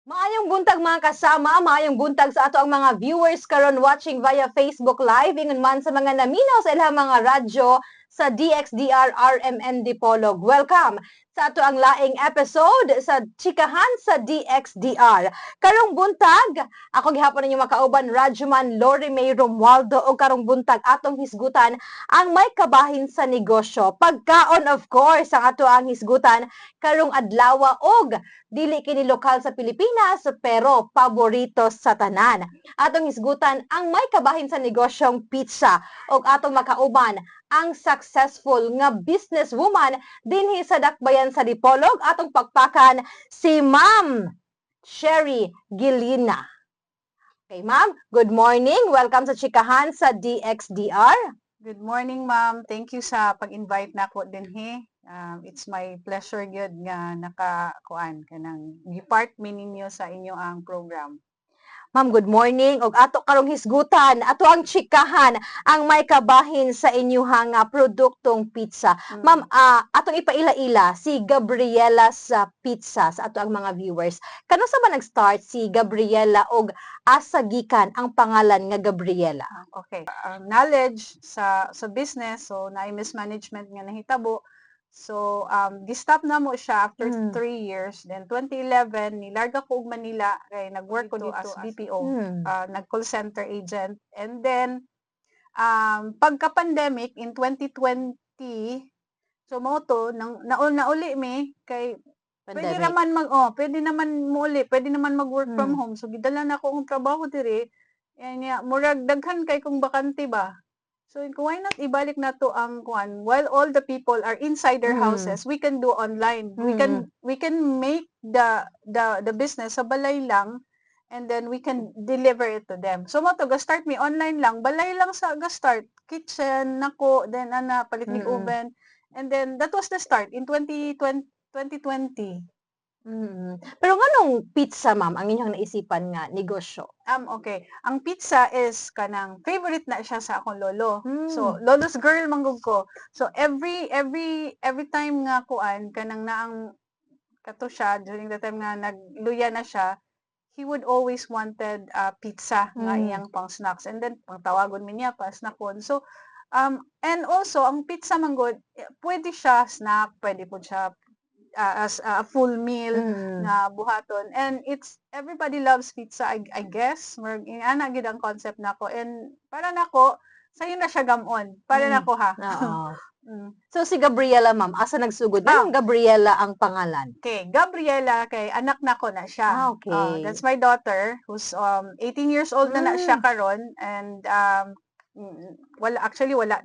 Maayong buntag mga kasama, maayong buntag sa ato ang mga viewers karon watching via Facebook Live, ingon man sa mga naminaw sa ilang mga radyo sa DXDR RMN Dipolog. Welcome sa ato ang laing episode sa Chikahan sa DXDR. Karong buntag, ako gihapon ninyo makauban Radyoman Lori May Romualdo o karong buntag atong hisgutan ang may kabahin sa negosyo. Pagkaon of course ang ato ang hisgutan karong adlaw og dili kini lokal sa Pilipinas pero paborito sa tanan. Atong hisgutan ang may kabahin sa negosyong pizza ug atong makauban ang successful nga businesswoman dinhi sa Dakbayan sa Dipolog. Atong pagpakan si Ma'am Sherry Gilina. Okay, ma'am, good morning. Welcome sa Chikahan sa DXDR. Good morning, ma'am. Thank you sa pag-invite nako dinhi. It's my pleasure gyud nga nakakuan kanang gi-part mi ninyo sa inyo ang program. Ma'am, good morning. Og ato karong hisgutan, ato ang chikahan ang may kabahin sa inyuhang produktong pizza. Ma'am, atong ipaila-ila si Gabriela sa pizza sa ato ang mga viewers. Kano sa man nag-start si Gabriela og asa gikan ang pangalan nga Gabriela? Okay. Knowledge sa business, so naay mismanagement nga nahitabo. So, gi-stop na mo siya after 3 years. Then, 2011, nilarga ko og Manila, kay nag-work ko dito as BPO, nag-call center agent. And then, pagka-pandemic, in 2020, so mo to, nauli mi, kay pwede naman muli, pwede naman mag-work from home. So, gidala na ko ang trabaho diri. Yan nga, murag daghan kay kung bakante ba. So, why not ibalik na to ang kuan? While all the people are inside their houses, we can do online. We can make the business sa balay lang, and then we can deliver it to them. So mo to ga-start mi online lang, balay lang sa ga-start, kitchen nako, then palit ni oven. And then that was the start in 2020. Pero nganong pizza, ma'am, ang inyong naisipan nga negosyo? Okay. Ang pizza is kanang favorite na siya sa akong lolo. So, lolo's girl manggug ko. So, every time nga kuan kanang naang kato siya during the time nga nagluya na siya, he would always wanted pizza nga iyang pang snacks. And then pang tawagon mi niya pa snackon. So, and also ang pizza manggod, pwede siya snack, pwede po siya as a full meal na buhaton, and it's everybody loves pizza, I guess ana gid ang concept nako, and para nako sayo na siya gamon para nako ha. So si Gabriela, ma'am, asa nagsugod? Anong Gabriela ang pangalan? Okay, Gabriela kay anak nako na siya. Okay. That's my daughter who's 18 years old na siya karon, and wala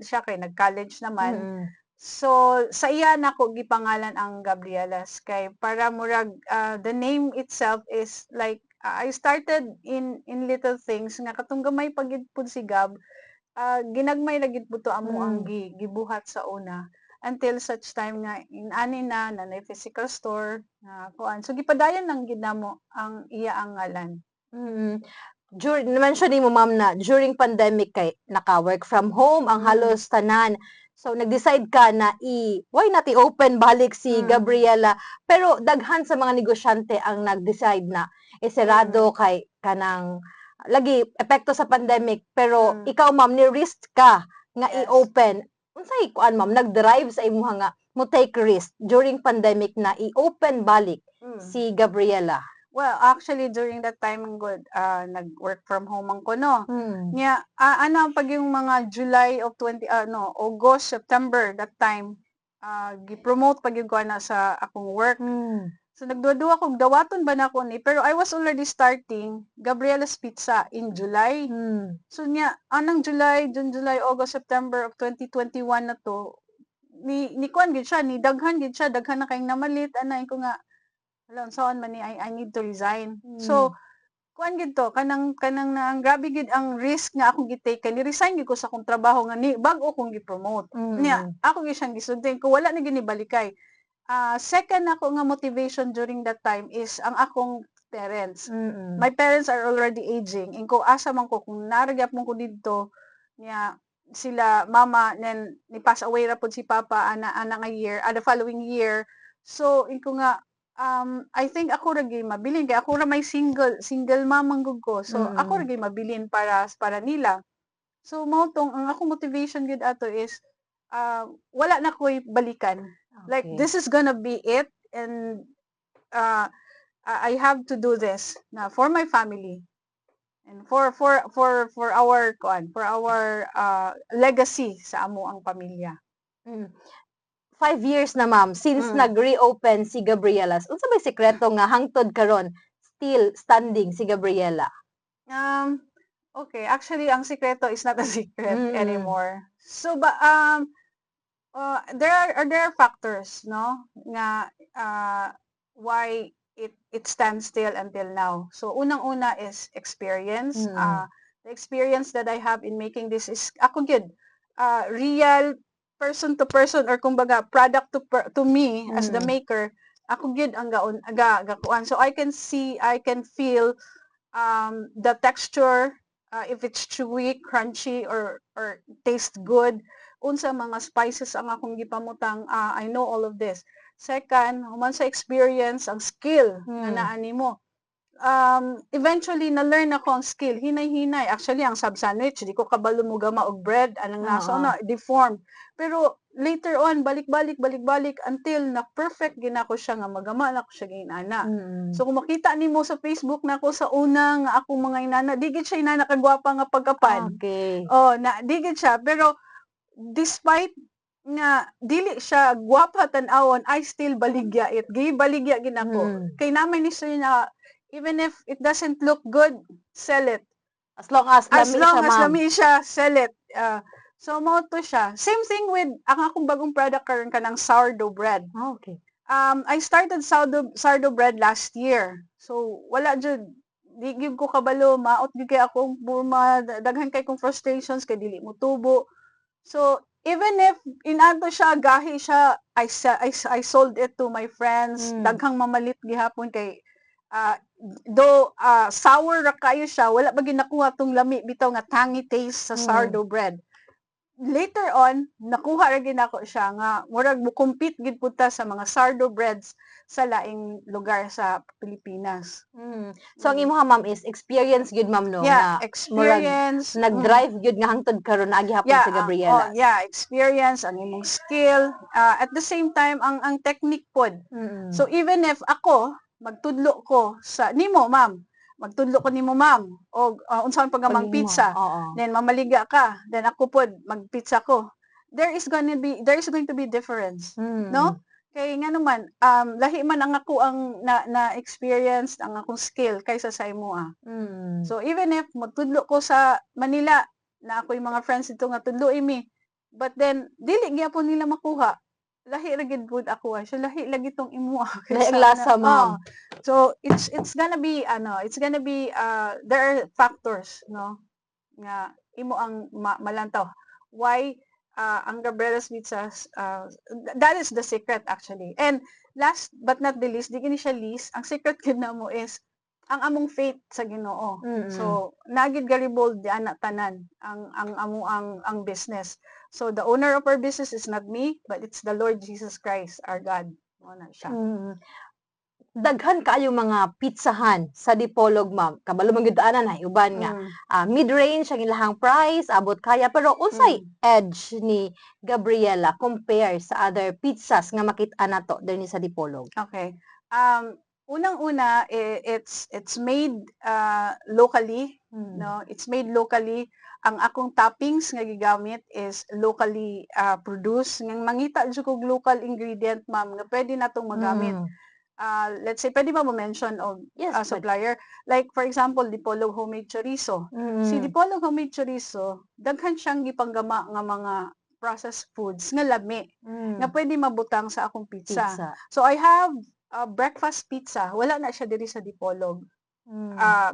siya kay nag-college naman. So, sa iya nako gipangalan ang Gabrielas kay para murag the name itself is like I started in little things nga katong gamay pagid pud si Gab, ginagmay lagid pud to amo ang gibuhat sa una until such time nga inani na nanay physical store kuan. So gipadayon lang gid namo ang iya ang ngalan. Mention mo, ma'am, na during pandemic kay naka-work from home ang halos tanan. So, nag-decide ka na why not i-open balik si Gabriela? Pero daghan sa mga negosyante ang nag-decide na iserado kay kanang lagi epekto sa pandemic. Pero ikaw, ma'am, ni-risk ka nga i-open. Unsay kuan, ma'am, nag-drive sa imuha nga mo take risk during pandemic na i-open balik si Gabriela? Well, actually, during that time, good, nag-work from home ang ko, no? Nya, pag yung mga July of August, September, that time, gi-promote pag yung ko na sa akong work. So, nagduwa kong dawaton ba na ko ni? Pero I was already starting Gabriela's Pizza in July. So, nya, anang June, July, August, September of 2021 na to, ni kuan gid siya, ni daghan gid siya, daghan na kayong namalit, ko nga, saan man ni I need to resign. So kuan gid to kanang na ang grabe gid ang risk nga akong gi-take kay ni-resign gid ko sa akong trabaho nga ni bag-o kong gi-promote. Nya ako gyud siyang gisundin ko wala na gid ni balikay. Second ako nga motivation during that time is ang akong parents. My parents are already aging. Inko asa man ko kung naragyap mo ko didto nya sila mama then ni pass away ra pud si papa ana nga year, the following year. So inko nga I think ako ra gyud mabilin kay ako ra may single mom man gud ko. So ako ra gyud mabilin para nila. So mao tong ang akong motivation gud ato is wala na ko'y balikan. Like Okay. this is gonna be it, and I have to do this na for my family and for our legacy sa amo ang pamilya. Mm. 5 years na ma'am since Mm. nag-reopen si Gabrielas. Unsa may sekreto nga hangtod karon still standing si Gabriela? Okay, actually ang sikreto is not a secret Mm. anymore. So there are factors, no, nga why it stands still until now. So unang-una is experience. Mm. The experience that I have in making this is ako gyud real person to person, or kumbaga product to me as the maker. Ako gyud ang gakuan. So I can see, I can feel the texture, if it's chewy, crunchy, or taste good. Unsa mga spices ang akong gipamutang, I know all of this. Second, human sa experience, ang skill na naani mo. Eventually na-learn ako ang skill, hinay-hinay. Actually ang sub sandwich di ko kabalo mo gama og bread, anang nasa na deform. Pero later on balik-balik until na perfect ginako siya nga magama na ko siya ginana. So kung makita nimo sa Facebook nako sa una nga akong mga inana, di gid siya inana kagwapa nga pagkapan. Okay. Na di gid siya, pero despite nga dili siya gwapa tan-awon, I still baligya it. Baligya ginako. Kay naman ni sir na even if it doesn't look good, sell it. As long as As lami long siya as ma'am. lami siya, sell it. So mo to siya. Same thing with ang akong bagong product karon kanang sourdough bread. Okay. I started sourdough bread last year. So wala jud, di gyud ko kabalo, maot gyud kay akong burma, daghan kay kong frustrations kay dili mo tubo. So even if inato siya, gahi siya, I sold it to my friends. Daghang mamalit gihapon kay though sour ra kayo siya, wala ba ginakuha tong lami bitaw nga tangy taste sa sourdough bread. Later on, nakuha ra ginako siya nga murag mo compete gid punta sa mga sourdough breads sa laing lugar sa Pilipinas. So ang imuha ma'am is experience gyud ma'am no Yeah, nga experience. nag-drive gyud nga hangtod karon na gihapon si Gabriela. Experience, ang imong skill. At the same time, ang technique pod. So even if ako magtudlo ko sa nimo ma'am, magtudlo ko nimo ma'am og unsaon pagamang Pag-imo, pizza, oo. then mamaliga ka, then ako pod magpizza ko, there is going to be difference, no? Kay nga naman lahi man ang ako ang na experience, ang akong skill kaysa sa imo. So even if magtudlo ko sa Manila, na ako yung mga friends dito nga tudloy mi, but then dili gyapon nila makuha, lahi ra gid pud ako. So lahi lagi tong imo. Lahi ang lasa ma'am. So it's gonna be there are factors, no, nga imo ang malantaw why ang Gabriela's Pizzas, that is the secret actually. And last but not the least, di gini siya least, ang secret gid namo is ang among faith sa Ginoo. So nagid garibold di ana tanan ang amo ang business. So the owner of our business is not me, but it's the Lord Jesus Christ, our God. Mo na siya. Daghan kaayo mga pizzahan sa Dipolog ma'am. Kabalo man gyud ana na uban nga mid-range ang ilahang price, abot kaya, pero unsay edge ni Gabriela compare sa other pizzas nga makit-an nato dinhi sa Dipolog? Okay. Unang-una, it's made locally, no? It's made locally. Ang akong toppings nga gigamit is locally produced. Nga mangita jud kog local ingredient ma'am nga pwede natong magamit. Let's say pwede ba mo mention og supplier? Like for example, Dipolog homemade chorizo. Si Dipolog homemade chorizo, daghan siyang gipanggama nga mga processed foods nga lami nga pwede mabutang sa akong pizza. So I have breakfast pizza. Wala na siya diri sa Dipolog.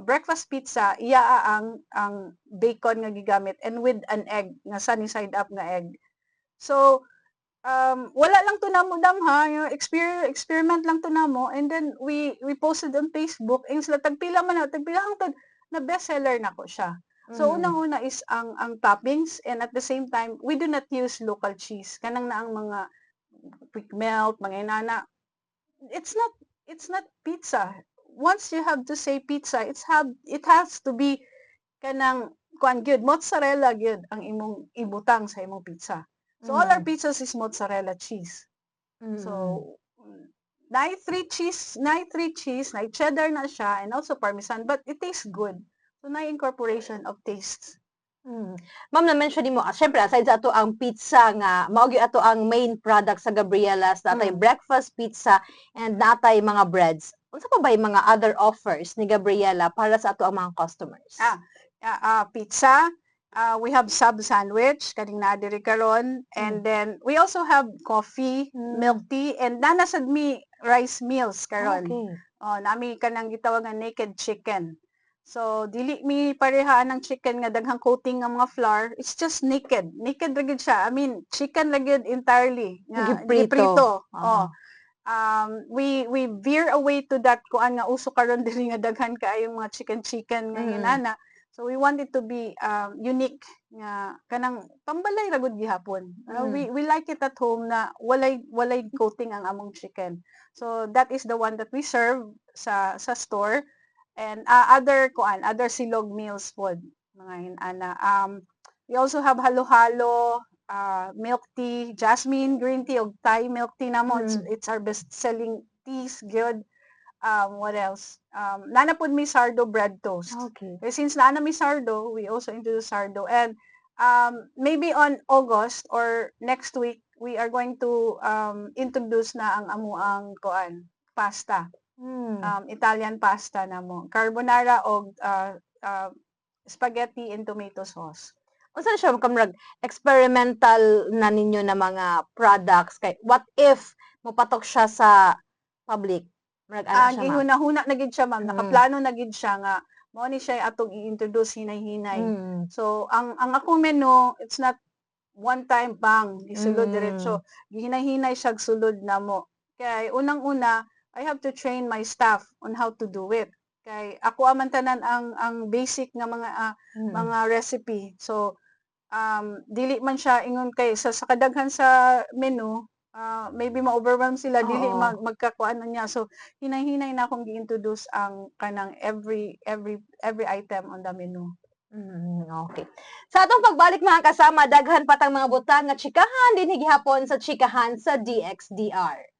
Breakfast pizza, iya ang bacon nga gigamit and with an egg nga sunny side up nga egg. So wala lang to namo ha, yung experiment lang to namo, and then we posted on Facebook, and sila tagpila hangtod na bestseller na ko siya. So unang-una is ang toppings, and at the same time we do not use local cheese kanang na ang mga quick melt, mga inana. It's not it's not pizza. Once you have to say pizza, it has to be kanang kuan gyud mozzarella gyud ang imong ibutang sa imong pizza. So all our pizzas is mozzarella cheese. So nai three cheese, nai cheddar na siya and also parmesan, but it tastes good. So nai incorporation of tastes. Ma'am, na-mention nimo, syempre aside sa ato ang pizza nga mao gyud ato ang main product sa Gabrielas, natay breakfast pizza and natay mga breads. Unsa pa ba yung mga other offers ni Gabriela para sa ato ang mga customers? Pizza, we have sub sandwich kaning naa diri karon, and then we also have coffee, milk tea, and nanasad mi rice meals karon. Okay. Nami kanang gitawag nga naked chicken. So dili mi parehaan ng chicken nga daghang coating nga mga flour. It's just naked. Naked ra gyud siya. I mean, chicken ra gyud entirely nga Giprito. We veer away to that kuan nga uso karon diri nga daghan kaayong mga chicken nga inana. So we want it to be unique nga kanang tambalay ra gud gihapon. We like it at home na walay coating ang among chicken. So that is the one that we serve sa store, and other silog meals pod mga inana. We also have halo-halo, milk tea, jasmine green tea og Thai milk tea namo. It's our best selling teas gyud. What else? Nana pud mi sardo bread toast. Okay. Since nana mi sardo, we also introduce sardo, and maybe on August or next week we are going to introduce na ang amuang kuan pasta. Italian pasta namo, carbonara og spaghetti and tomato sauce. Unsa siya kamrag experimental na ninyo na mga products kay what if mopatok siya sa public? Murag ana siya, ma'am. Gihuna-huna na gid siya, ma'am. Nakaplano na gid siya nga mao ni siya atong i-introduce hinay-hinay. So ang akong menu, it's not one time bang gisulod diretso. Gihinay-hinay siya sulod namo. Kay unang-una, I have to train my staff on how to do it. Kay ako aman tanan ang basic nga mga recipe. So dili man siya ingon kay sa kadaghan sa menu, maybe ma-overwhelm sila, dili magkakuan niya. So hinay-hinay na akong gi-introduce ang kanang every item on the menu. Okay. Sa atong pagbalik mga kasama, daghan patang mga butang nga chikahan din higihapon sa chikahan sa DXDR.